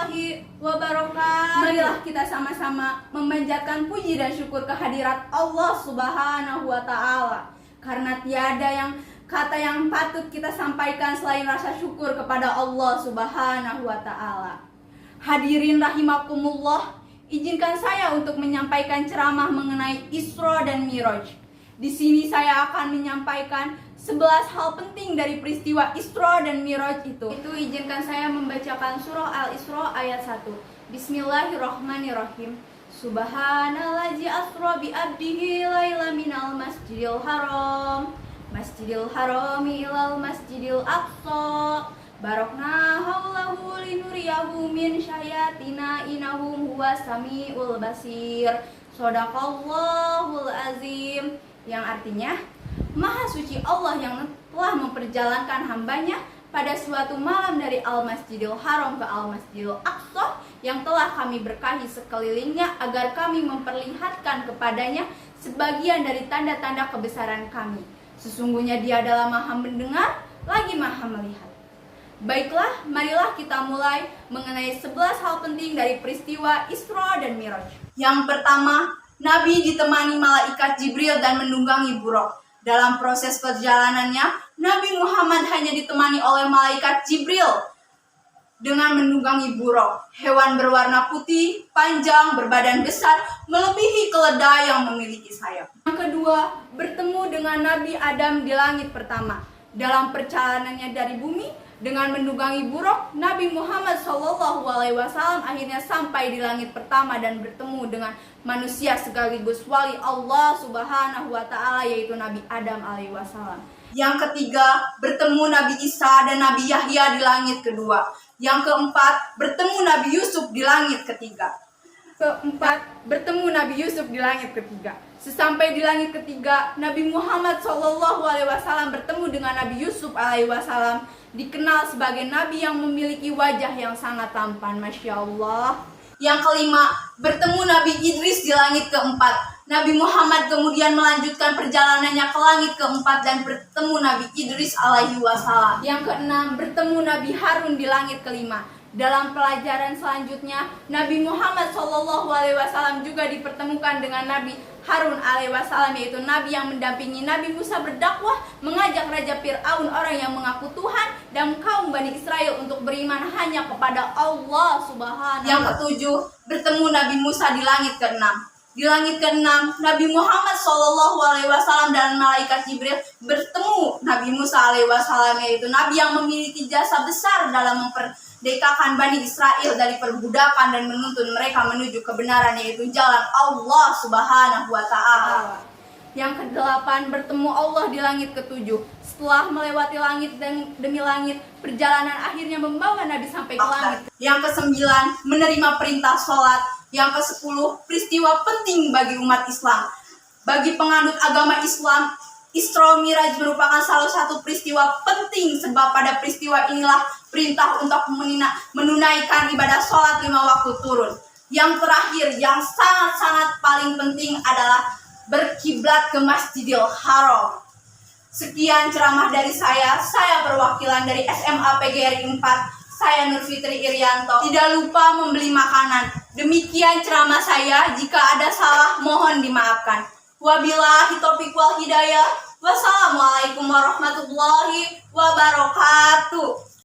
warahmatullahi wabarakatuh. Marilah kita sama-sama memanjatkan puji dan syukur kehadirat Allah Subhanahu wa Ta'ala, karena tiada kata yang patut kita sampaikan selain rasa syukur kepada Allah Subhanahu wa Ta'ala. Hadirin rahimakumullah, izinkan saya untuk menyampaikan ceramah mengenai Isra dan Miraj. Di sini saya akan menyampaikan 11 hal penting dari peristiwa Isra dan Miraj itu. Izinkan saya membacakan surah Al-Isra ayat 1. Bismillahirrahmanirrahim. Subhanallazi asra bi abdihi laila minal masjidil harami ilal masjidil aqsa. Barakna haulahu linuriyahu min syayatina innahu huwas samiul basir. Shadaqallahul azim. Yang artinya, Maha suci Allah yang telah memperjalankan hambanya pada suatu malam dari Al-Masjidil Haram ke Al-Masjidil Aqsa yang telah kami berkahi sekelilingnya agar kami memperlihatkan kepadanya sebagian dari tanda-tanda kebesaran kami. Sesungguhnya Dia adalah Maha mendengar lagi Maha melihat. Baiklah, marilah kita mulai mengenai 11 hal penting dari peristiwa Isra dan Miraj. Yang pertama, Nabi ditemani malaikat Jibril dan menunggangi buraq. Dalam proses perjalanannya, Nabi Muhammad hanya ditemani oleh malaikat Jibril dengan menunggangi buraq. Hewan berwarna putih, panjang, berbadan besar, melebihi keledai yang memiliki sayap. Yang kedua, bertemu dengan Nabi Adam di langit pertama. Dalam perjalanannya dari bumi, dengan menunggangi buraq, Nabi Muhammad SAW akhirnya sampai di langit pertama dan bertemu dengan manusia sekaligus wali Allah Subhanahu wa Ta'ala, yaitu Nabi Adam alaihissalam. Yang ketiga, bertemu Nabi Isa dan Nabi Yahya di langit kedua. Yang keempat, bertemu Nabi Yusuf di langit ketiga. Bertemu Nabi Yusuf di langit ketiga. Sesampai di langit ketiga, Nabi Muhammad SAW bertemu dengan Nabi Yusuf alaihissalam, dikenal sebagai Nabi yang memiliki wajah yang sangat tampan, Masya Allah. Yang kelima, bertemu Nabi Idris di langit keempat. Nabi Muhammad kemudian melanjutkan perjalanannya ke langit keempat dan bertemu Nabi Idris alaihissalam. Yang keenam, bertemu Nabi Harun di langit kelima. Dalam pelajaran selanjutnya, Nabi Muhammad SAW juga dipertemukan dengan Nabi Harun alaihissalam, yaitu Nabi yang mendampingi Nabi Musa berdakwah, mengajak Raja Fir'aun, orang yang mengaku Tuhan, dan kaum Bani Israel untuk beriman hanya kepada Allah Subhanahu. Yang ketujuh, bertemu Nabi Musa di langit keenam. Di langit keenam, Nabi Muhammad SAW dan malaikat Jibril bertemu Nabi Musa alaihissalam, yaitu Nabi yang memiliki jasa besar dalam memperdekakan Bani Israel dari perbudakan dan menuntun mereka menuju kebenaran, yaitu jalan Allah Subhanahu wa Ta'ala. Yang kedelapan, bertemu Allah di langit ketujuh. Setelah melewati langit dan demi langit, perjalanan akhirnya membawa Nabi sampai ke langit. Yang kesembilan, menerima perintah sholat. Yang kesepuluh, peristiwa penting bagi umat Islam. Bagi penganut agama Islam, Isra Miraj merupakan salah satu peristiwa penting, sebab pada peristiwa inilah perintah untuk menunaikan ibadah sholat 5 waktu turun. Yang terakhir, yang sangat-sangat paling penting adalah berkiblat ke Masjidil Haram. Sekian ceramah dari saya perwakilan dari SMA PGRI 4, saya Nur Fitri Irianto. Tidak lupa membeli makanan. Demikian ceramah saya, jika ada salah mohon dimaafkan. Wabillahi taufiq wal hidayah. Wassalamualaikum warahmatullahi wabarakatuh.